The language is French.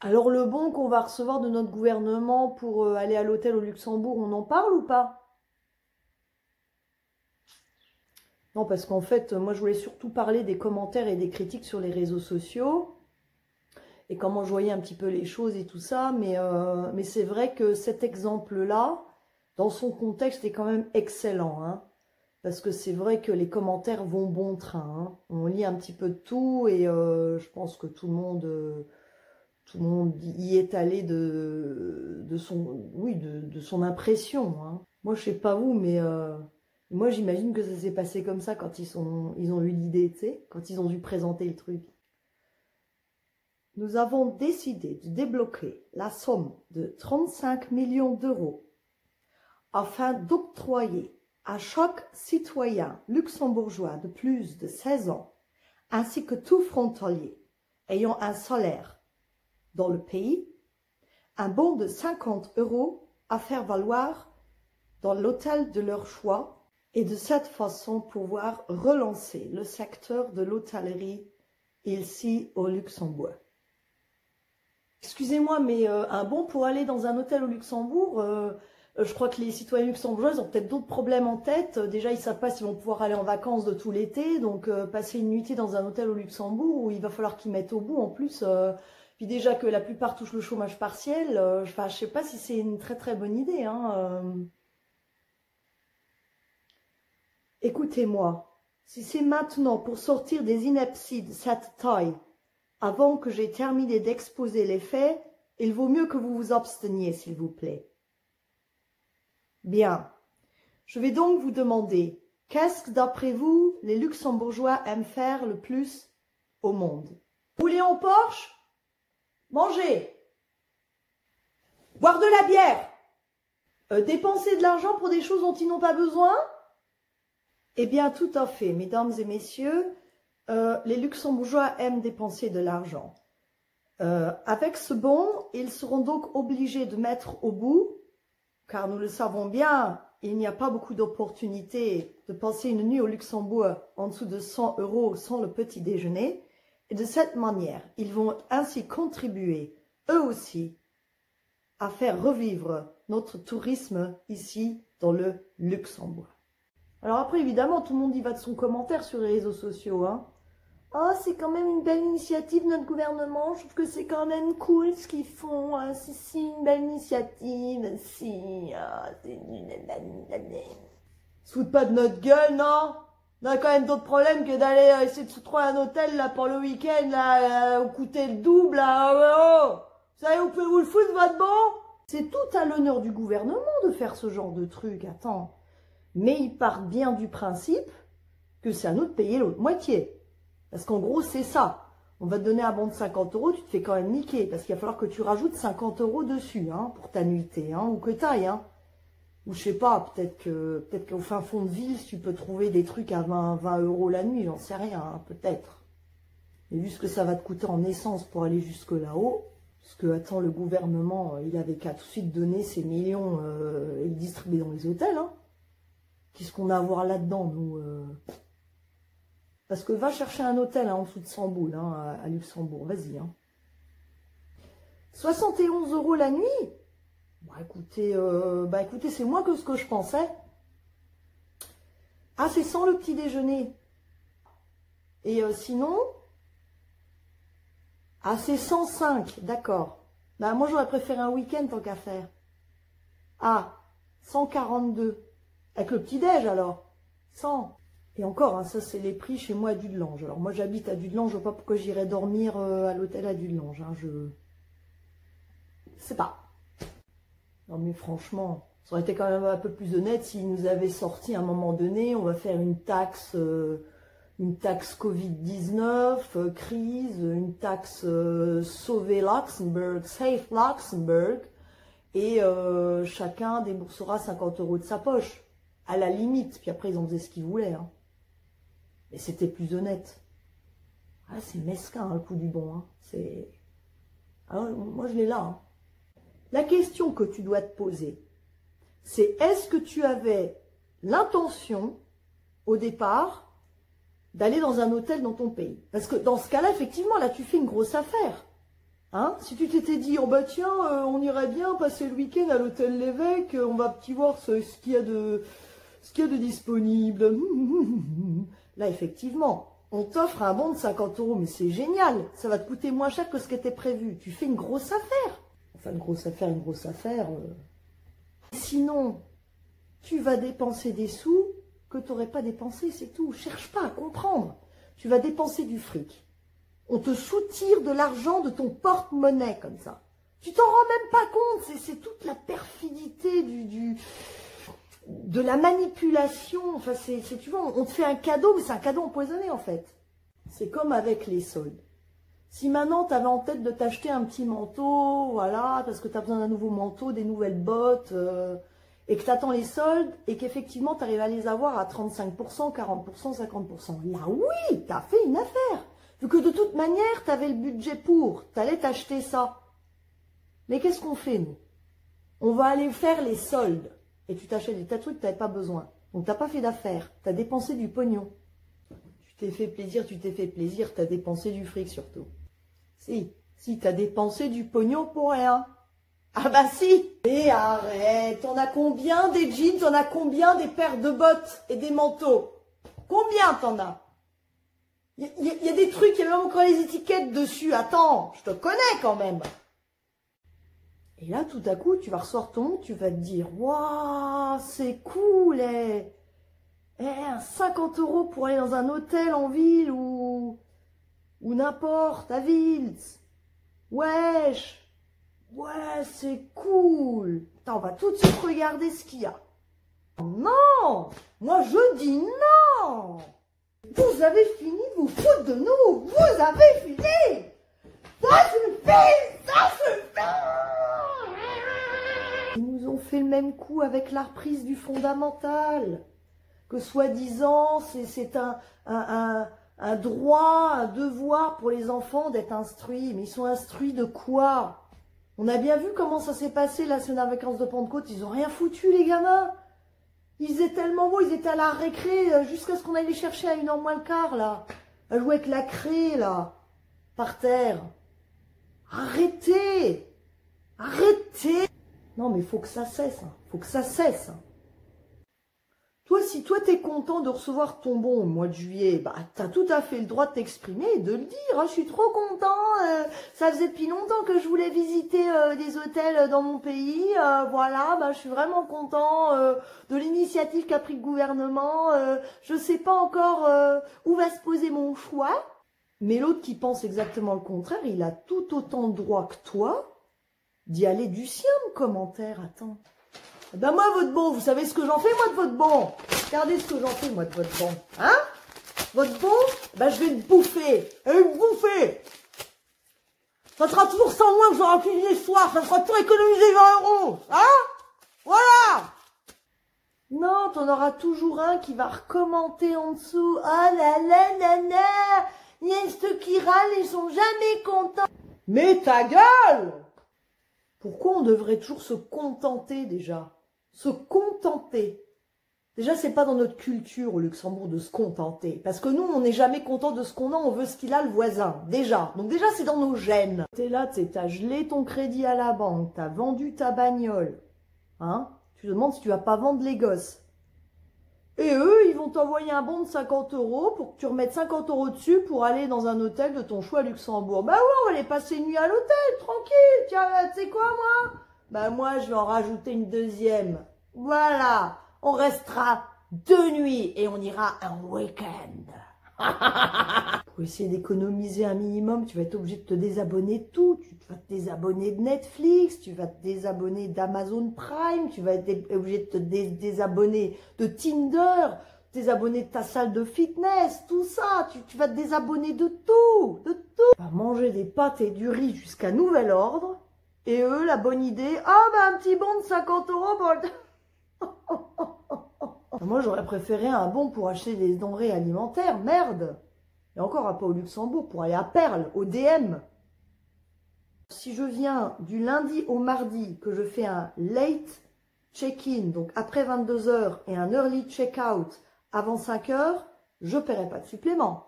Alors le bon qu'on va recevoir de notre gouvernement pour aller à l'hôtel au Luxembourg, on en parle ou pas? Non, parce qu'en fait, moi je voulais surtout parler des commentaires et des critiques sur les réseaux sociaux et comment je voyais un petit peu les choses et tout ça, mais c'est vrai que cet exemple-là, dans son contexte, est quand même excellent, hein, parce que c'est vrai que les commentaires vont bon train, hein. On lit un petit peu de tout et je pense que tout le monde y est allé de son, oui, de son impression, hein. Moi, je sais pas vous, mais moi, j'imagine que ça s'est passé comme ça quand ils ont eu l'idée, tu sais, quand ils ont dû présenter le truc. Nous avons décidé de débloquer la somme de 35 millions d'euros afin d'octroyer à chaque citoyen luxembourgeois de plus de 16 ans, ainsi que tout frontalier ayant un salaire dans le pays, un bon de 50 euros à faire valoir dans l'hôtel de leur choix et de cette façon pouvoir relancer le secteur de l'hôtellerie ici au Luxembourg. Excusez-moi, mais un bon pour aller dans un hôtel au Luxembourg, je crois que les citoyens luxembourgeois ont peut-être d'autres problèmes en tête. Déjà, ils ne savent pas s'ils vont pouvoir aller en vacances de tout l'été. Donc, passer une nuitée dans un hôtel au Luxembourg où il va falloir qu'ils mettent au bout. En plus, puis déjà que la plupart touchent le chômage partiel, enfin, je ne sais pas si c'est une très très bonne idée, hein. Écoutez-moi, si c'est maintenant pour sortir des inepties de cette taille, avant que j'ai terminé d'exposer les faits, il vaut mieux que vous vous absteniez, s'il vous plaît. Bien. Je vais donc vous demander, qu'est-ce que d'après vous, les Luxembourgeois aiment faire le plus au monde? Rouler en Porsche? Manger? Boire de la bière? Dépenser de l'argent pour des choses dont ils n'ont pas besoin? Eh bien, tout à fait, mesdames et messieurs, les Luxembourgeois aiment dépenser de l'argent. Avec ce bon, ils seront donc obligés de mettre au bout, car nous le savons bien, il n'y a pas beaucoup d'opportunités de passer une nuit au Luxembourg en dessous de 100 euros sans le petit déjeuner. Et de cette manière, ils vont ainsi contribuer, eux aussi, à faire revivre notre tourisme ici dans le Luxembourg. Alors après, évidemment, tout le monde y va de son commentaire sur les réseaux sociaux, hein. Oh, c'est quand même une belle initiative de notre gouvernement. Je trouve que c'est quand même cool ce qu'ils font. Ah, si, une belle initiative. Si, c'est... Se foutent pas de notre gueule, non? On a quand même d'autres problèmes que d'aller essayer de se trouver un hôtel, là, pour le week-end, là, où coûter le double, là. Oh, vous savez, vous pouvez vous le foutre, votre bon? C'est tout à l'honneur du gouvernement de faire ce genre de truc, attends. Mais ils partent bien du principe que c'est à nous de payer l'autre moitié. Parce qu'en gros, c'est ça. On va te donner un bon de 50 euros, tu te fais quand même niquer. Parce qu'il va falloir que tu rajoutes 50 euros dessus, hein, pour ta nuitée, hein, ou que t'ailles, hein. Ou je sais pas, peut-être qu'au fin fond de ville, tu peux trouver des trucs à 20 euros la nuit, j'en sais rien, hein, peut-être. Et vu ce que ça va te coûter en essence pour aller jusque là-haut, parce que, attends, le gouvernement, il avait qu'à tout de suite donner ses millions et les distribuer dans les hôtels, hein. Qu'est-ce qu'on a à voir là-dedans, nous Parce que va chercher un hôtel, hein, en dessous de 100 boules, hein, à Luxembourg, vas-y, hein. 71 euros la nuit? Bah écoutez, c'est moins que ce que je pensais. Ah, c'est sans le petit déjeuner. Et sinon, ah, c'est 105, d'accord. Bah moi, j'aurais préféré un week-end tant qu'à faire. Ah, 142. Avec le petit-déj, alors. 100. Et encore, hein, ça, c'est les prix chez moi à Dudelange. Alors, moi, j'habite à Dudelange. Je vois pas pourquoi j'irais dormir à l'hôtel à Dudelange. Hein, je sais pas. Non, mais franchement, ça aurait été quand même un peu plus honnête s'ils nous avaient sorti à un moment donné. On va faire une taxe Covid-19, crise, une taxe Sauver Luxembourg, Safe Luxembourg. Et chacun déboursera 50 euros de sa poche. À la limite. Puis après, ils en faisaient ce qu'ils voulaient. Hein. Mais c'était plus honnête. Ah, c'est mesquin, hein, le coup du bon. Hein. C'est... Ah, moi, je l'ai là. Hein. La question que tu dois te poser, c'est est-ce que tu avais l'intention, au départ, d'aller dans un hôtel dans ton pays? Parce que dans ce cas-là, effectivement, là, tu fais une grosse affaire. Hein? Si tu t'étais dit, oh bah tiens, on irait bien passer le week-end à l'hôtel L'Évêque, on va petit voir ce qu'il y a de disponible. Là, effectivement, on t'offre un bon de 50 €, mais c'est génial. Ça va te coûter moins cher que ce qui était prévu. Tu fais une grosse affaire. Enfin, une grosse affaire. Sinon, tu vas dépenser des sous que tu n'aurais pas dépensé, c'est tout. Cherche pas à comprendre. Tu vas dépenser du fric. On te soutire de l'argent de ton porte-monnaie comme ça. Tu t'en rends même pas compte. C'est toute la perfidité de la manipulation. Enfin, tu vois, on te fait un cadeau, mais c'est un cadeau empoisonné en fait. C'est comme avec les soldes. Si maintenant tu avais en tête de t'acheter un petit manteau, voilà, parce que tu as besoin d'un nouveau manteau, des nouvelles bottes, et que tu attends les soldes, et qu'effectivement tu arrives à les avoir à 35%, 40%, 50%. Là oui, tu as fait une affaire. Vu que de toute manière, tu avais le budget pour, tu allais t'acheter ça. Mais qu'est-ce qu'on fait, nous? On va aller faire les soldes. Et tu t'achètes des tas de trucs que tu n'avais pas besoin. Donc, tu n'as pas fait d'affaires. Tu as dépensé du pognon. Tu t'es fait plaisir, tu as dépensé du fric surtout. Si, tu as dépensé du pognon pour rien. Ah bah si. Et arrête, on a combien des jeans, on a combien des paires de bottes et des manteaux? Combien t'en as? Il y a des trucs, il y a même encore les étiquettes dessus. Attends, je te connais quand même. Et là, tout à coup, tu vas recevoir tu vas te dire, waouh, c'est cool, 50 € pour aller dans un hôtel en ville ou n'importe, à ville. Wesh, ouais, c'est cool. Attends, on va tout de suite regarder ce qu'il y a. Non, moi je dis non. Vous avez fini de vous foutre de nous. Vous avez fini. Ça suffit, ça suffit. Ils nous ont fait le même coup avec la reprise du fondamental. Que soi-disant, c'est un droit, un devoir pour les enfants d'être instruits. Mais ils sont instruits de quoi? On a bien vu comment ça s'est passé la semaine de vacances de Pentecôte. Ils ont rien foutu, les gamins. Ils étaient tellement beaux, ils étaient à la récré jusqu'à ce qu'on aille les chercher à 1h moins le quart, là. À jouer avec la craie, là. Par terre. Arrêtez! Arrêtez! Non, mais il faut que ça cesse. Hein. Faut que ça cesse. Hein. Toi, si toi, t'es content de recevoir ton bon au mois de juillet, bah, t'as tout à fait le droit de t'exprimer et de le dire. Hein, je suis trop content. Ça faisait depuis longtemps que je voulais visiter des hôtels dans mon pays. Voilà, bah, je suis vraiment content de l'initiative qu'a pris le gouvernement. Je sais pas encore où va se poser mon choix. Mais l'autre qui pense exactement le contraire, il a tout autant de droit que toi d'y aller du sien, le commentaire. Attends. Ben moi, votre bon, vous savez ce que j'en fais, moi, de votre bon? Regardez ce que j'en fais, moi, de votre bon. Hein? Votre bon, ben je vais le bouffer. Et le bouffer. Ça sera toujours 100 moins que j'aurai cuisiné ce soir. Ça sera pour économiser 20 €. Hein? Voilà. Non, t'en auras toujours un qui va recommenter en dessous. Ah là là là là. Il y a ceux qui râlent, ils sont jamais contents. Mais ta gueule! Pourquoi on devrait toujours se contenter déjà? Se contenter. Déjà, c'est pas dans notre culture au Luxembourg de se contenter. Parce que nous, on n'est jamais content de ce qu'on a, on veut ce qu'il a le voisin. Déjà. Donc déjà, c'est dans nos gènes. T'es là, t'as gelé ton crédit à la banque, t'as vendu ta bagnole. Hein? Tu te demandes si tu vas pas vendre les gosses. Et eux, ils vont t'envoyer un bon de 50 € pour que tu remettes 50 € dessus pour aller dans un hôtel de ton choix à Luxembourg. Bah ouais, on va aller passer une nuit à l'hôtel, tranquille. Tiens, tu sais quoi, moi? Bah moi, je vais en rajouter une deuxième. Voilà, on restera 2 nuits et on ira un week-end. Pour essayer d'économiser un minimum, tu vas être obligé de te désabonner de tout. Tu vas te désabonner de Netflix, tu vas te désabonner d'Amazon Prime, tu vas être obligé de te désabonner de Tinder, désabonner de ta salle de fitness, tout ça. Tu vas te désabonner de tout, de tout. Tu vas manger des pâtes et du riz jusqu'à nouvel ordre. Et eux, la bonne idée, ah bah un petit bon de 50 € pour le... Moi, j'aurais préféré un bon pour acheter des denrées alimentaires, merde. Et encore, pas au Luxembourg, pour aller à Perle, au DM. Si je viens du lundi au mardi, que je fais un late check-in, donc après 22 h, et un early check-out avant 5 h, je ne paierai pas de supplément.